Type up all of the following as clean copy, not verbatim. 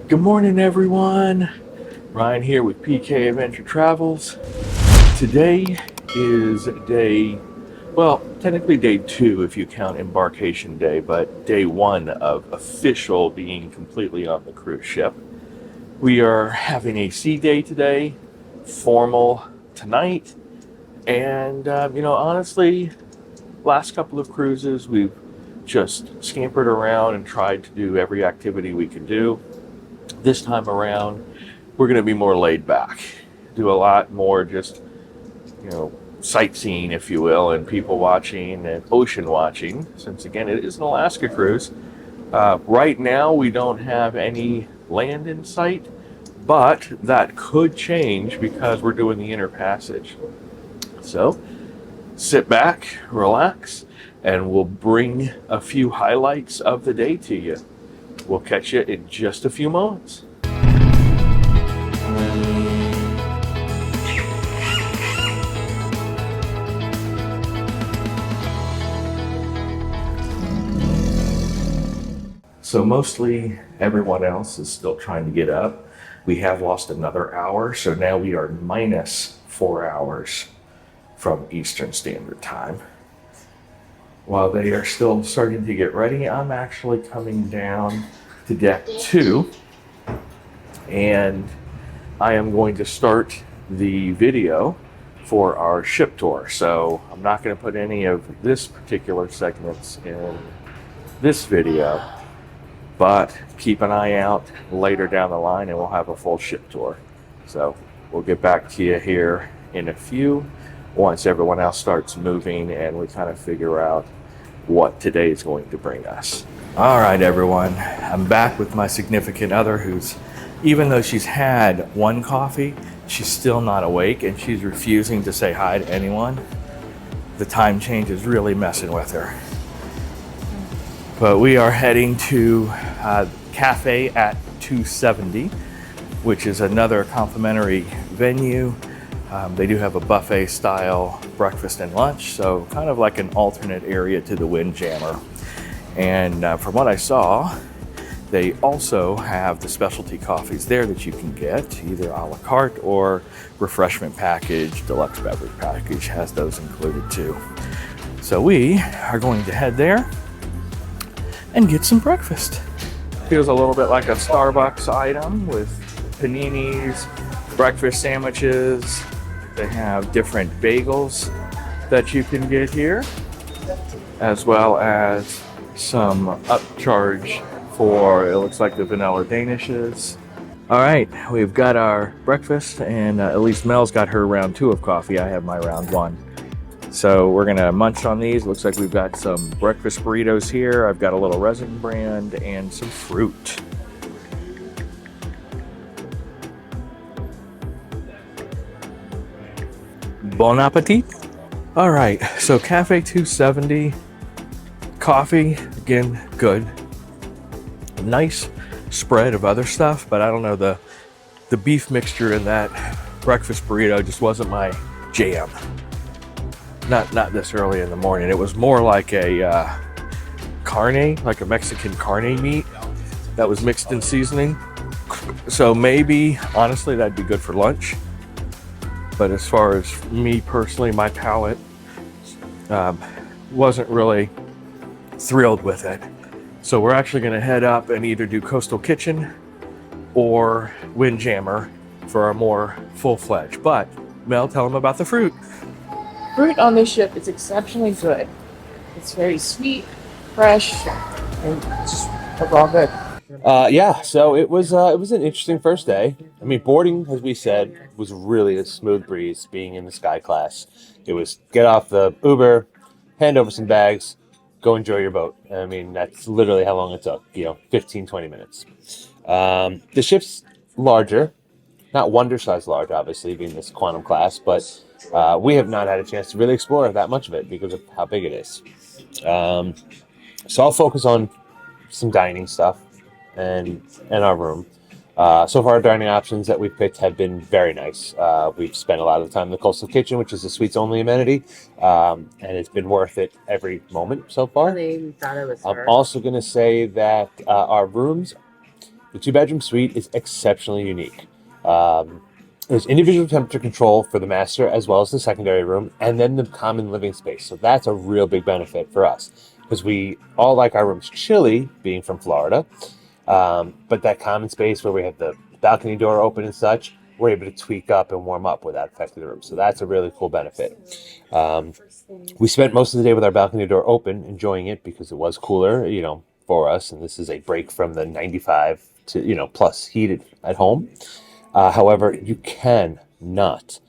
Good morning, everyone. Ryan here with PK Adventure Travels. Today is technically day 2 if you count embarkation day, but day 1 of official being completely on the cruise ship. We are having a sea day today, formal tonight, and honestly, last couple of cruises we've just scampered around and tried to do every activity we can do. This time around, we're going to be more laid back, do a lot more just, sightseeing, if you will, and people watching and ocean watching, since again, it is an Alaska cruise. Right now, we don't have any land in sight, but that could change because we're doing the inner passage. So sit back, relax, and we'll bring a few highlights of the day to you. We'll catch you in just a few moments. So mostly everyone else is still trying to get up. We have lost another hour, so now we are minus 4 hours from Eastern Standard Time. While they are still starting to get ready, I'm actually coming down to deck 2, and I am going to start the video for our ship tour. So I'm not going to put any of this particular segments in this video, but keep an eye out later down the line and we'll have a full ship tour. So we'll get back to you here in a few once everyone else starts moving and we kind of figure out what today is going to bring us. All right, everyone, I'm back with my significant other who's, even though she's had one coffee, she's still not awake and she's refusing to say hi to anyone. The time change is really messing with her. But we are heading to Cafe at 270, which is another complimentary venue. They do have a buffet style breakfast and lunch, so kind of like an alternate area to the Windjammer. And from what I saw, they also have the specialty coffees there that you can get, either a la carte or refreshment package, deluxe beverage package has those included too. So we are going to head there and get some breakfast. Feels a little bit like a Starbucks item with paninis, breakfast sandwiches. They have different bagels that you can get here, as well as some upcharge for, it looks like, the vanilla danishes. All right, we've got our breakfast, and at least Mel's got her round 2 of coffee. I have my round 1. So we're gonna munch on these. Looks like we've got some breakfast burritos here. I've got a little resin brand and some fruit. Bon appetit. All right, so Cafe 270, coffee, again, good. A nice spread of other stuff, but I don't know, the beef mixture in that breakfast burrito just wasn't my jam. Not this early in the morning. It was more like a carne, like a Mexican carne meat that was mixed in seasoning. So maybe, honestly, that'd be good for lunch. But as far as me personally, my palate wasn't really thrilled with it. So we're actually gonna head up and either do Coastal Kitchen or Windjammer for a more full-fledged. But Mel, tell them about the fruit. Fruit on this ship is exceptionally good. It's very sweet, fresh, and just overall good. So it was an interesting first day. I mean, boarding, as we said, was really a smooth breeze being in the Sky Class. It was get off the Uber, hand over some bags, go enjoy your boat. I mean, that's literally how long it took, 15, 20 minutes. The ship's larger, not wonder-sized large, obviously, being this quantum class, but we have not had a chance to really explore that much of it because of how big it is. So I'll focus on some dining stuff and our room. So far, our dining options that we've picked have been very nice. We've spent a lot of the time in the Coastal Kitchen, which is a suites-only amenity, and it's been worth it every moment so far. I'm also going to say that our rooms The 2-bedroom suite is exceptionally unique. There's individual temperature control for the master as well as the secondary room, and then the common living space. So that's a real big benefit for us because we all like our rooms chilly, being from Florida. But that common space where we have the balcony door open and such, we're able to tweak up and warm up without affecting the room. So that's a really cool benefit. We spent most of the day with our balcony door open, enjoying it because it was cooler, for us. And this is a break from the 95 to, plus heated at home. However, you cannot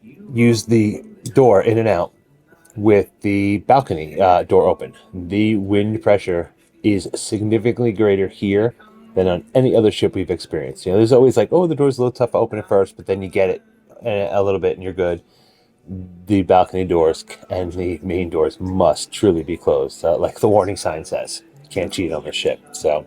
use the door in and out with the balcony door open. The wind pressure is significantly greater here than on any other ship we've experienced. There's always the door's a little tough to open at first, but then you get it a little bit and you're good. The balcony doors and the main doors must truly be closed, like the warning sign says. You can't cheat on the ship. So,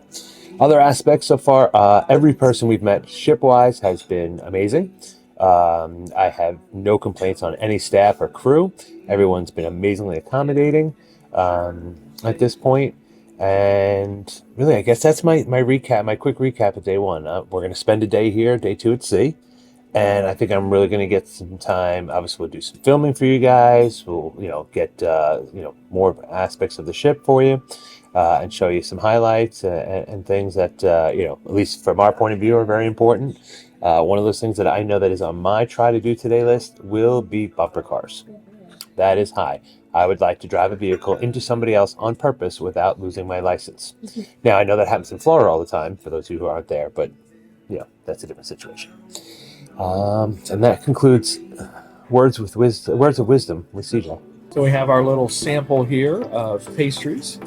other aspects so far, every person we've met ship-wise has been amazing. I have no complaints on any staff or crew. Everyone's been amazingly accommodating at this point. And really, I guess that's my recap, my quick recap of day one. We're going to spend a day here, day two at sea. And I think I'm really going to get some time. Obviously, we'll do some filming for you guys. We'll, get, more aspects of the ship for you and show you some highlights and things that, at least from our point of view, are very important. One of those things that I know that is on my try to do today list will be bumper cars. That is high. I would like to drive a vehicle into somebody else on purpose without losing my license. Now, I know that happens in Florida all the time, for those of you who aren't there, but, that's a different situation. And that concludes words of wisdom with CJ. So we have our little sample here of pastries.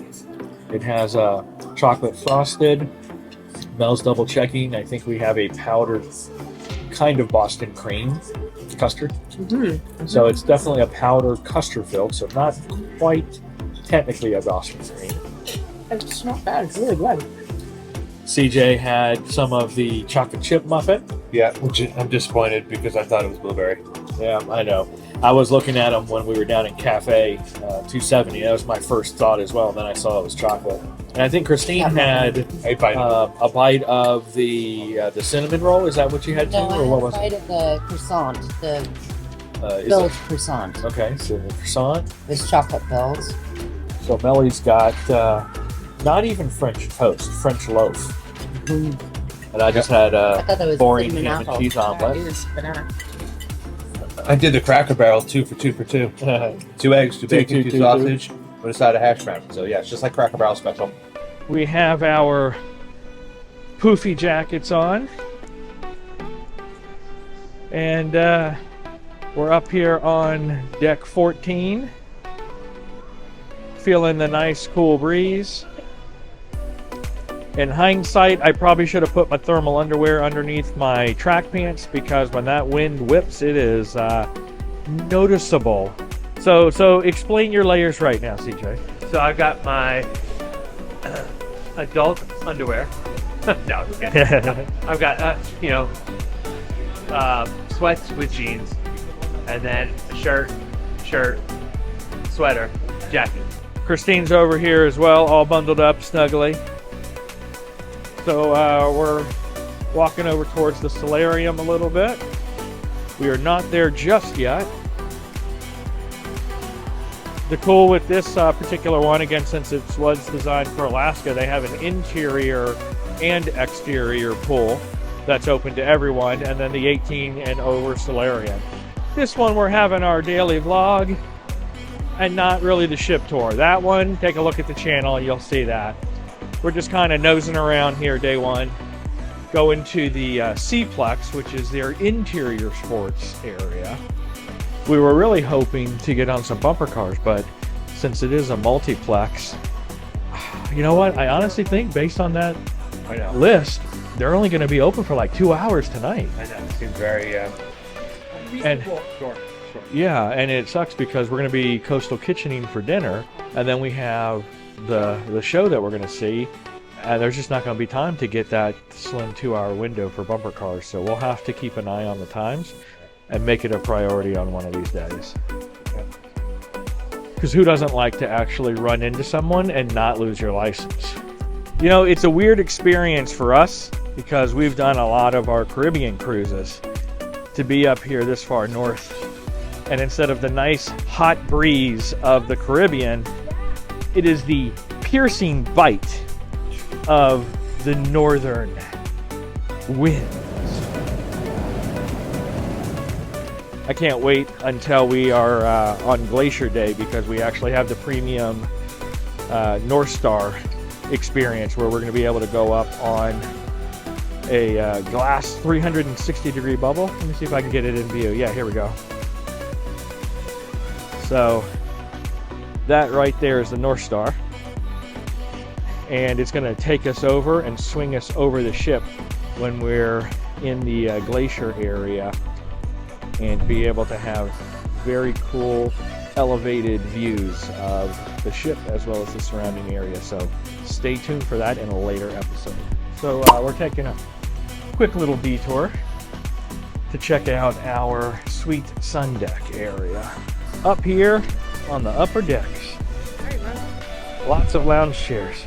It has chocolate frosted. Mel's double checking. I think we have a powdered kind of Boston cream custard. Mm-hmm. So it's definitely a powdered custard filled, so not quite technically a Boston cream. It's not bad. It's really good. CJ had some of the chocolate chip muffin. Yeah, which I'm disappointed because I thought it was blueberry. Yeah, I know. I was looking at them when we were down in Cafe 270. That was my first thought as well. And then I saw it was chocolate. And I think Christine had a bite of the cinnamon roll. Is that what you had too? No, or what was I had a bite of the croissant, the it? filled croissant. Okay, so the croissant. With chocolate filled. So Melly's got not even French toast, French loaf. Mm-hmm. And I just had a boring ham and cheese omelet. I did the Cracker Barrel 2 for 2 for 2. 2 eggs, 2 bacon, 2 sausage, with a side of hash brown. So yeah, it's just like Cracker Barrel special. We have our poofy jackets on. And we're up here on deck 14. Feeling the nice cool breeze. In hindsight, I probably should have put my thermal underwear underneath my track pants because when that wind whips, it is noticeable. So explain your layers right now, CJ. So I've got my adult underwear. No, I'm kidding. I've got sweats with jeans, and then a shirt, sweater, jacket. Christine's over here as well, all bundled up snugly. So we're walking over towards the solarium a little bit. We are not there just yet. The cool with this particular one, again, since it was designed for Alaska, they have an interior and exterior pool that's open to everyone, and then the 18 and over solarium. This one, we're having our daily vlog and not really the ship tour. That one, take a look at the channel, you'll see that. We're just kind of nosing around here day one. Going to the SeaPlex, which is their interior sports area. We were really hoping to get on some bumper cars, but since it is a multiplex, you know what? I honestly think based on that list, they're only going to be open for like 2 hours tonight. I know, it seems very... And yeah, and it sucks because we're going to be coastal kitchening for dinner, and then we have the show that we're going to see, and there's just not going to be time to get that slim 2-hour window for bumper cars, so we'll have to keep an eye on the times and make it a priority on one of these days. Because who doesn't like to actually run into someone and not lose your license? You know, it's a weird experience for us because we've done a lot of our Caribbean cruises to be up here this far north. And instead of the nice hot breeze of the Caribbean, it is the piercing bite of the northern winds. I can't wait until we are on Glacier Day because we actually have the premium North Star experience where we're going to be able to go up on a glass 360 degree bubble. Let me see if I can get it in view. Yeah, here we go. So that right there is the North Star, and it's going to take us over and swing us over the ship when we're in the glacier area and be able to have very cool elevated views of the ship as well as the surrounding area. So stay tuned for that in a later episode. So we're taking a quick little detour to check out our sweet sun deck area. Up here on the upper decks, lots of lounge chairs.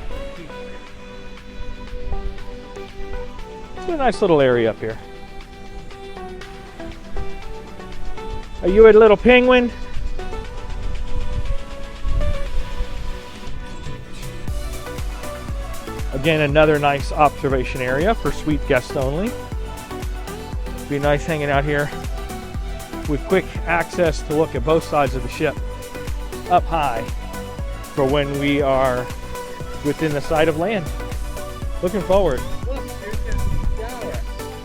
It's a nice little area up here. Are you a little penguin? Again, another nice observation area for suite guests only. Be nice hanging out here with quick access to look at both sides of the ship up high for when we are within the sight of land. Looking forward. Look, there's the shower.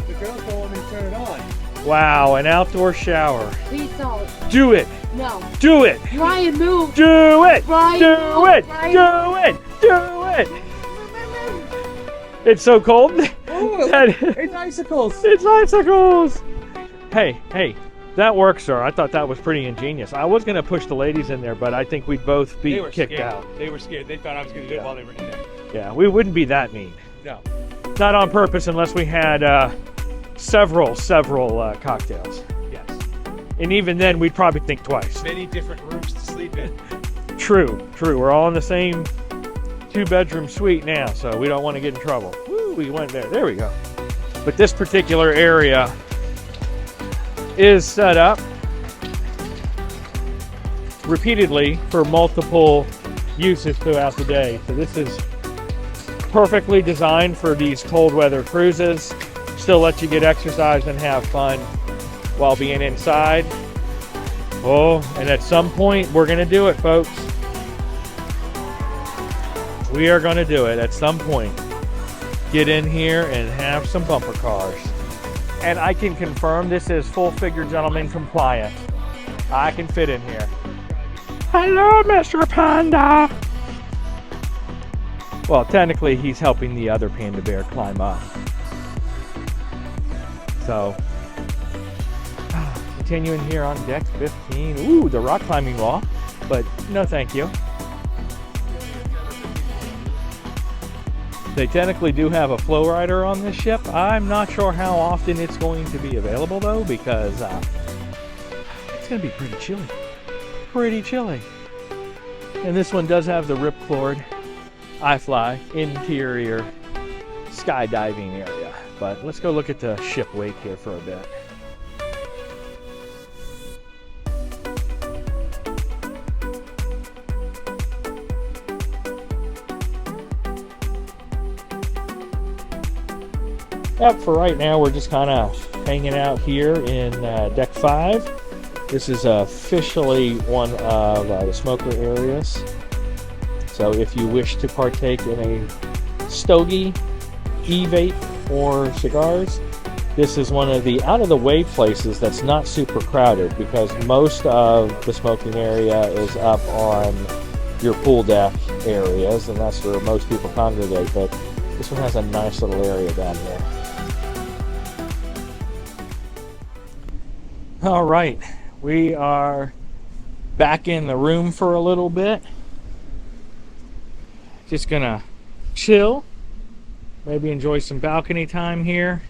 The girls don't want me to turn it on. Wow, an outdoor shower. Please don't. Do it. No. Do it. Ryan, move. Do it. Ryan, Do move. it. Ryan, Do it. Do it. It's so cold. Ooh, it's icicles. It's icicles. Hey, that works, sir. I thought that was pretty ingenious. I was going to push the ladies in there, but I think we'd both be They were kicked scared. out. They were scared. They thought I was going to do it while they were in there. Yeah, we wouldn't be that mean. No. Not on purpose unless we had several cocktails. Yes. And even then, we'd probably think twice. Many different rooms to sleep in. True. We're all in the same 2-bedroom suite now, so we don't want to get in trouble. Woo, we went there. There we go. But this particular area is set up repeatedly for multiple uses throughout the day. So this is perfectly designed for these cold weather cruises. Still let you get exercise and have fun while being inside. Oh, and at some point we're going to do it, folks. We are going to do it at some point. Get in here and have some bumper cars. And I can confirm this is full figure gentleman compliant. I can fit in here. Hello, Mr. Panda. Well, technically he's helping the other panda bear climb up. So, continuing here on deck 15. Ooh, the rock climbing wall. But no thank you. They technically do have a flow rider on this ship. I'm not sure how often it's going to be available though, because it's going to be pretty chilly. Pretty chilly. And this one does have the ripcord iFly interior skydiving area. But let's go look at the ship wake here for a bit. Yep, for right now we're just kind of hanging out here in deck 5. This is officially one of the smoker areas. So if you wish to partake in a stogie, e-vape, or cigars, this is one of the out-of-the-way places that's not super crowded, because most of the smoking area is up on your pool deck areas, and that's where most people congregate, but this one has a nice little area down here. All right, we are back in the room for a little bit. Just gonna chill, maybe enjoy some balcony time here.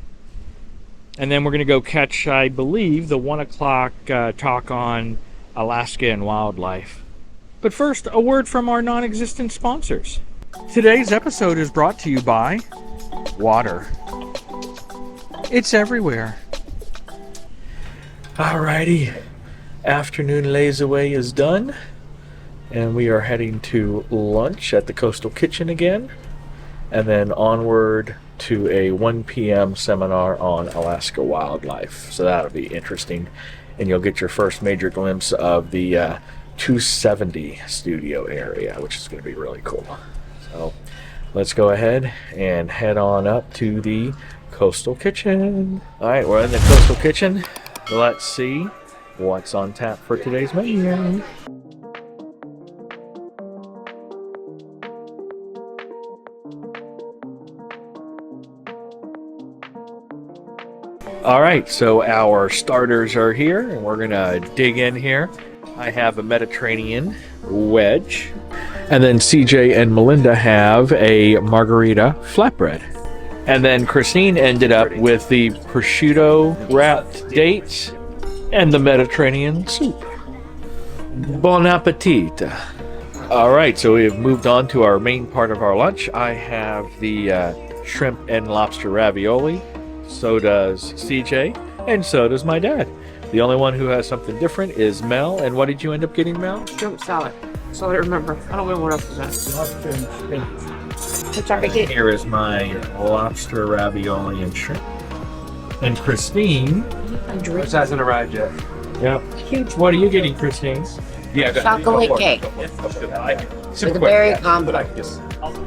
And then we're gonna go catch, I believe, the 1 o'clock talk on Alaska and wildlife. But first, a word from our non-existent sponsors. Today's episode is brought to you by water. It's everywhere. Alrighty, afternoon lays away is done, and we are heading to lunch at the Coastal Kitchen again, and then onward to a 1 p.m. seminar on Alaska wildlife. So that'll be interesting, and you'll get your first major glimpse of the 270 studio area, which is going to be really cool. So let's go ahead and head on up to the Coastal Kitchen. All right, we're in the Coastal Kitchen. Let's see what's on tap for today's menu. All right, so our starters are here, and we're gonna dig in here. I have a Mediterranean wedge, and then CJ and Melinda have a margarita flatbread. And then Christine ended up with the prosciutto wrapped dates and the Mediterranean soup. Bon appetit. All right, so we have moved on to our main part of our lunch. I have the shrimp and lobster ravioli. So does CJ, and so does my dad. The only one who has something different is Mel. And what did you end up getting, Mel? Shrimp salad. That's all I remember. I don't remember what else was that. Which I get. Here is my lobster ravioli and shrimp. And Christine. Which hasn't arrived yet. Yep. What are you getting, Christine? Yeah, Chocolate cake with a berry combo.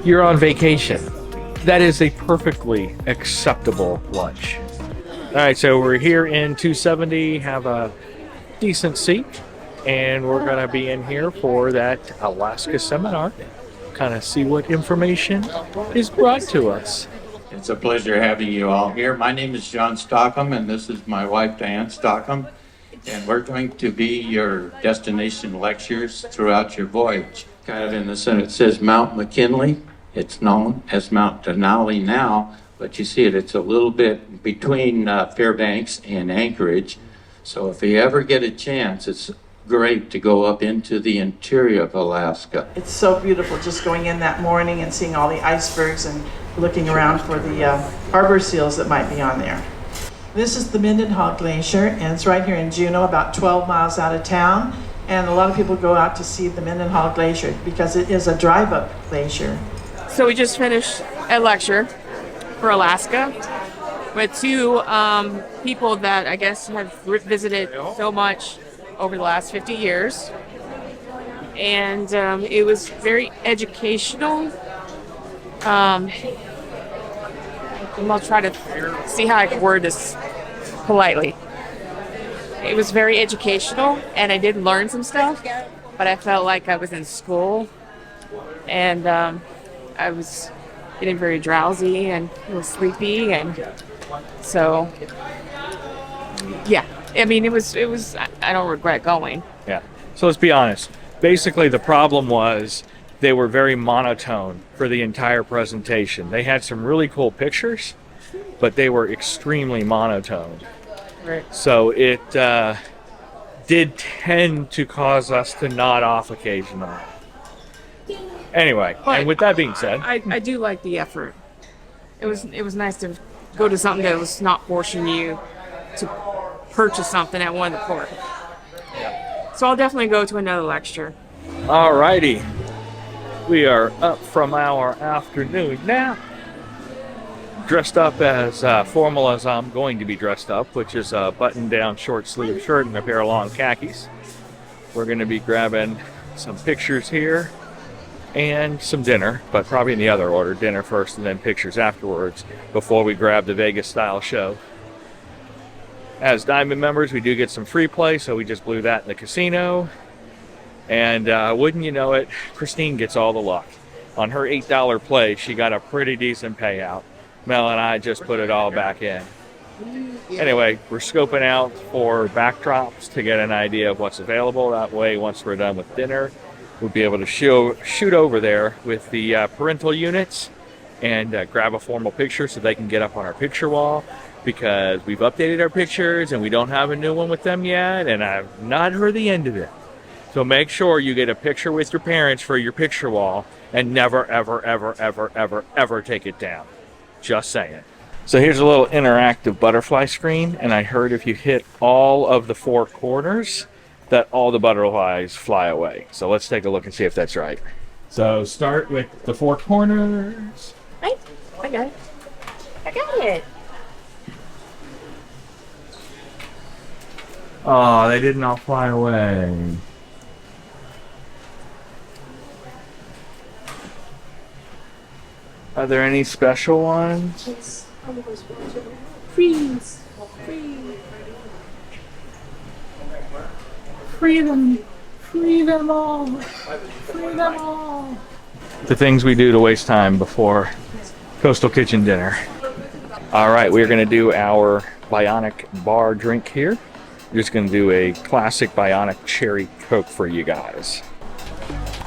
You're on vacation. That is a perfectly acceptable lunch. All right, so we're here in 270, have a decent seat, and we're going to be in here for that Alaska seminar, kind of see what information is brought to us. It's a pleasure having you all here. My name is John Stockham, and this is my wife, Diane Stockham, and we're going to be your destination lectures throughout your voyage. Kind of in the center, it says Mount McKinley. It's known as Mount Denali now, but you see it's a little bit between Fairbanks and Anchorage. So if you ever get a chance, it's great to go up into the interior of Alaska. It's so beautiful just going in that morning and seeing all the icebergs and looking around for the harbor seals that might be on there. This is the Mendenhall Glacier, and it's right here in Juneau, about 12 miles out of town. And a lot of people go out to see the Mendenhall Glacier because it is a drive-up glacier. So we just finished a lecture for Alaska with two people that I guess have visited so much over the last 50 years. And it was very educational. I'll try to see how I can word this politely. It was very educational, and I did learn some stuff, but I felt like I was in school, and I was getting very drowsy and a little sleepy, and so yeah. I mean, it was. I don't regret going. Yeah. So let's be honest. Basically, the problem was they were very monotone for the entire presentation. They had some really cool pictures, but they were extremely monotone. Right. So it did tend to cause us to nod off occasionally. Anyway, But and with that being said, I do like the effort. It was nice to go to something that was not forcing you to purchase something at one of the ports. So I'll definitely go to another lecture. alrighty, we are up from our afternoon nap. Dressed up as formal as I'm going to be dressed up, which is a button-down short-sleeve shirt and a pair of long khakis. We're going to be grabbing some pictures here and some dinner, but probably in the other order, dinner first and then pictures afterwards, before we grab the Vegas-style show. As Diamond members, we do get some free play, so we just blew that in the casino. And wouldn't you know it, Christine gets all the luck. On her $8 play, she got a pretty decent payout. Mel and I just put it all back in. Anyway, we're scoping out for backdrops to get an idea of what's available. That way, once we're done with dinner, we'll be able to shoot over there with the parental units and grab a formal picture so they can get up on our picture wall, because we've updated our pictures and we don't have a new one with them yet, and I've not heard the end of it. So make sure you get a picture with your parents for your picture wall, and never, ever, ever, ever, ever, ever take it down. Just saying. So here's a little interactive butterfly screen, and I heard if you hit all of the 4 corners, that all the butterflies fly away. So let's take a look and see if that's right. So start with the 4 corners. Right? I got it. I got it. Oh, they didn't all fly away. Are there any special ones? Yes. Freeze. Freeze. Free them. Free them all. Free them all. The things we do to waste time before Coastal Kitchen dinner. All right, we're going to do our Bionic bar drink here. We're just going to do a classic Bionic cherry Coke for you guys.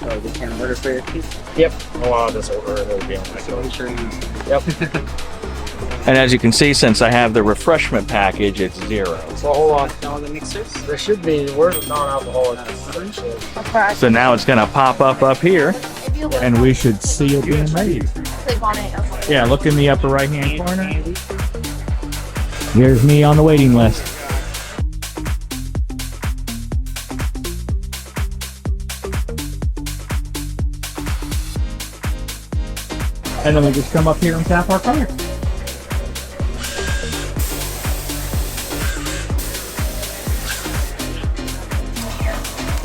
So we can order for your kids. Yep. Oh, I'll just order it. It'll be on my So sure you. Yep. And as you can see, since I have the refreshment package, it's 0. So hold on. All the mixers. There should be word of non-alcoholic. So now it's going to pop up here, and we should see it being made. Yeah, look in the upper right-hand corner. Here's me on the waiting list. And then we just come up here and tap our card.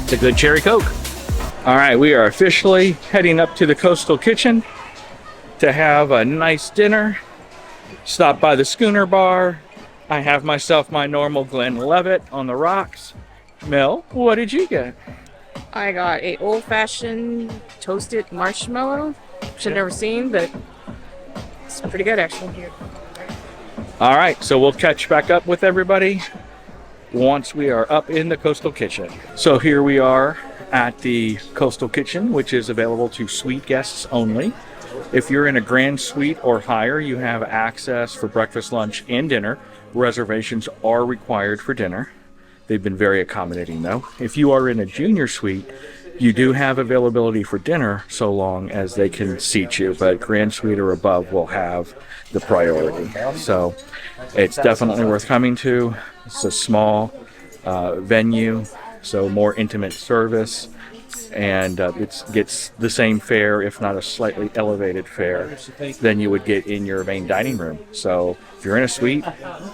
It's a good cherry Coke. All right, we are officially heading up to the Coastal Kitchen to have a nice dinner. Stop by the Schooner Bar. I have myself my normal Glenlivet on the rocks. Mel, what did you get? I got a old-fashioned toasted marshmallow, which I've never seen, but it's pretty good actually. All right, so we'll catch back up with everybody once we are up in the Coastal Kitchen. So here we are at the Coastal Kitchen, which is available to suite guests only. If you're in a grand suite or higher, you have access for breakfast, lunch, and dinner. Reservations are required for dinner. They've been very accommodating though. If you are in a junior suite, you do have availability for dinner so long as they can seat you, but grand suite or above will have the priority. So it's definitely worth coming to. It's a small venue, so more intimate service, and it gets the same fare, if not a slightly elevated fare, than you would get in your main dining room. So if you're in a suite,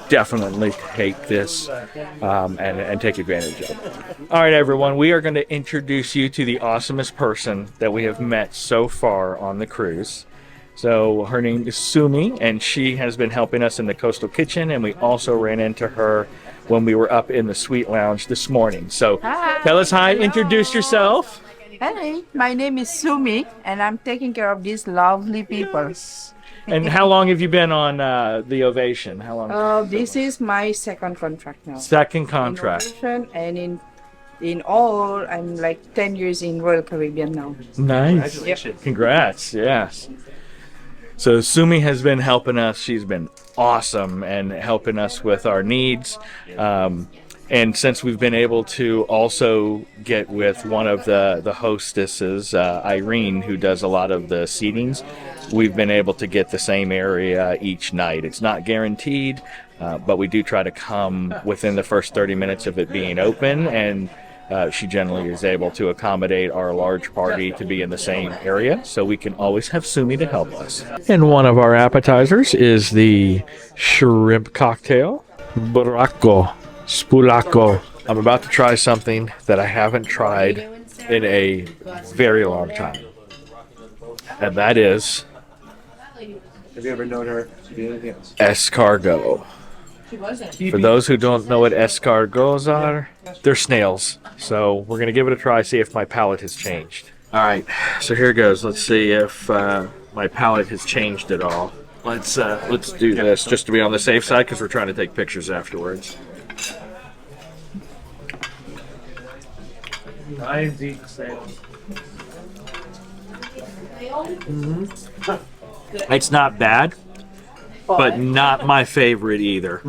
definitely take this and take advantage of it. All right, everyone, we are going to introduce you to the awesomest person that we have met so far on the cruise. So her name is Sumi, and she has been helping us in the Coastal Kitchen, and we also ran into her when we were up in the Suite Lounge this morning. So tell us hi, introduce yourself. Hey, my name is Sumi, and I'm taking care of these lovely people. And how long have you been on the Ovation? How long? This is my second contract now. Second contract. In Ovation, and in all, I'm like 10 years in Royal Caribbean now. Nice. Yep. Congrats. Yes. So Sumi has been helping us. She's been awesome and helping us with our needs. And since we've been able to also get with one of the hostesses, Irene, who does a lot of the seatings, we've been able to get the same area each night. It's not guaranteed, but we do try to come within the first 30 minutes of it being open, and she generally is able to accommodate our large party to be in the same area, so we can always have Sumi to help us. And one of our appetizers is the shrimp cocktail, Baracco Spulacco. I'm about to try something that I haven't tried in a very long time, and that is, Have you ever known her to do anything else? escargot. For those who don't know what escargots are, they're snails. So we're going to give it a try, see if my palate has changed. All right, so here goes. Let's see if my palate has changed at all. Let's do this just to be on the safe side, because we're trying to take pictures afterwards. It's not bad, but not my favorite either.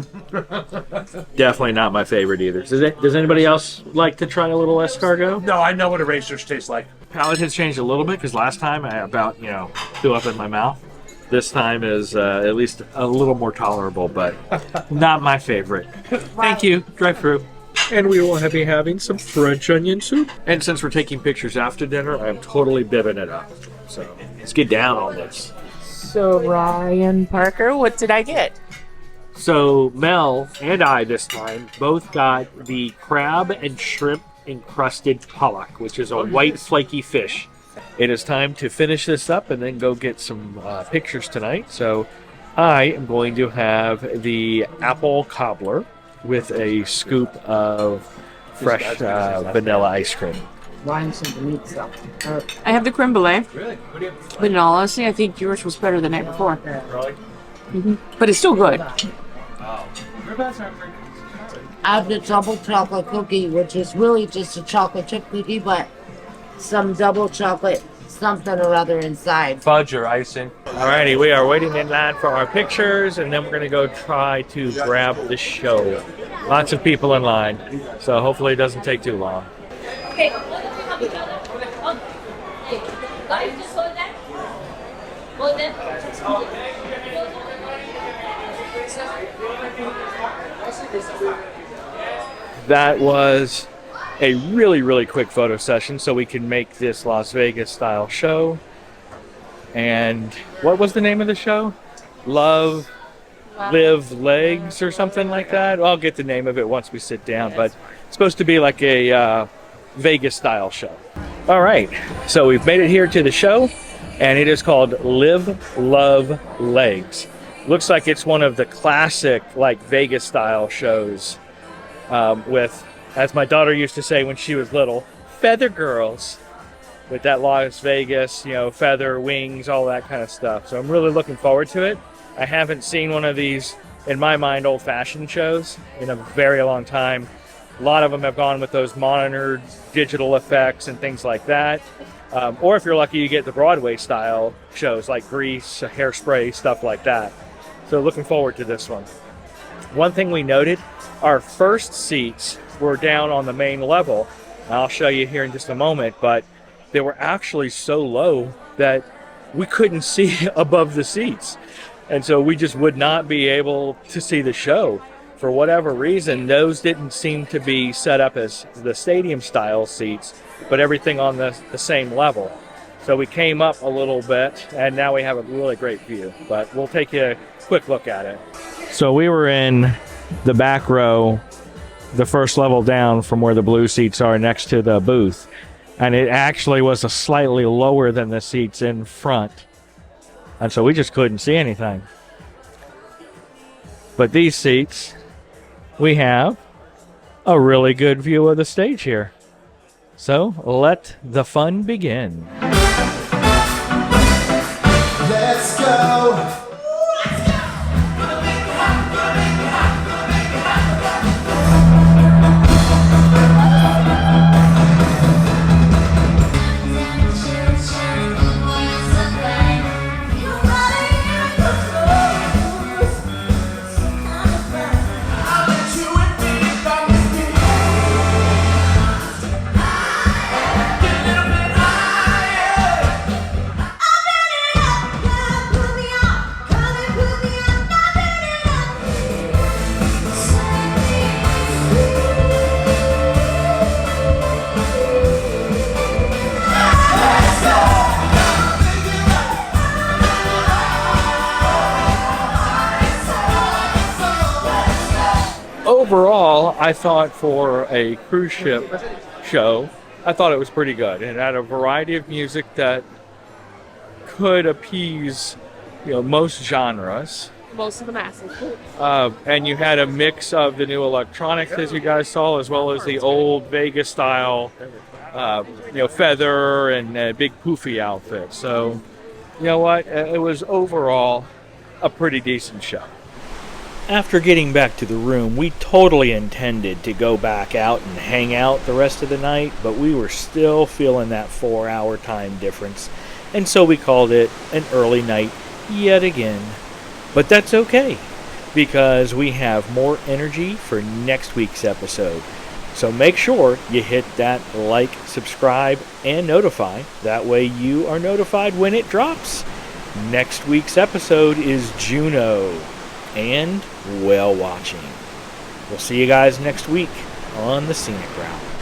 Definitely not my favorite either. Does anybody else like to try a little escargot? No, I know what erasers taste like. palate has changed a little bit because last time I about, threw up in my mouth. This time is at least a little more tolerable, but not my favorite. Thank you. Drive through. And we will be having some French onion soup. And since we're taking pictures after dinner, I'm totally bibbing it up. So let's get down on this. So, Ryan Parker, what did I get? So Mel and I this time both got the crab and shrimp encrusted pollock, which is a white flaky fish. It is time to finish this up and then go get some pictures tonight. So I am going to have the apple cobbler with a scoop of fresh vanilla ice cream. Ryan's some meat stuff. I have the creme brulee. Really? But in all honesty, I think yours was better the night before. Really? But it's still good. I have the double chocolate cookie, which is really just a chocolate chip cookie, but some double chocolate something or other inside. Fudge or icing. Alrighty, we are waiting in line for our pictures, and then we're going to go try to grab the show. Lots of people in line, so hopefully it doesn't take too long. That was a really, really quick photo session so we can make this Las Vegas style show. And what was the name of the show? Live Legs or something like that. I'll get the name of it once we sit down, but it's supposed to be like a Vegas style show. All right, so we've made it here to the show, and it is called Live Love Legs. Looks like it's one of the classic like Vegas style shows with, as my daughter used to say when she was little, feather girls, with that Las Vegas, feather wings, all that kind of stuff. So I'm really looking forward to it. I haven't seen one of these, in my mind, old-fashioned shows in a very long time. A lot of them have gone with those monitored digital effects and things like that. Or if you're lucky, you get the Broadway style shows like Grease, Hairspray, stuff like that. So looking forward to this one. One thing we noted, our first seats were down on the main level. I'll show you here in just a moment, but they were actually so low that we couldn't see above the seats. And so we just would not be able to see the show. For whatever reason, those didn't seem to be set up as the stadium style seats, but everything on the same level. So we came up a little bit, and now we have a really great view, but we'll take a quick look at it. So we were in the back row, the first level down from where the blue seats are next to the booth, and it actually was a slightly lower than the seats in front, and so we just couldn't see anything. But these seats, we have a really good view of the stage here. So let the fun begin. Let's go. Overall, I thought for a cruise ship show, I thought it was pretty good. It had a variety of music that could appease, most genres. Most of the masses. And you had a mix of the new electronics, as you guys saw, as well as the old Vegas style, feather and big poofy outfits. So, you know what? It was overall a pretty decent show. After getting back to the room, we totally intended to go back out and hang out the rest of the night, but we were still feeling that 4-hour time difference, and so we called it an early night yet again. But that's okay, because we have more energy for next week's episode. So make sure you hit that like, subscribe, and notify. That way you are notified when it drops. Next week's episode is Juneau and whale watching. We'll see you guys next week on the Scenic Route.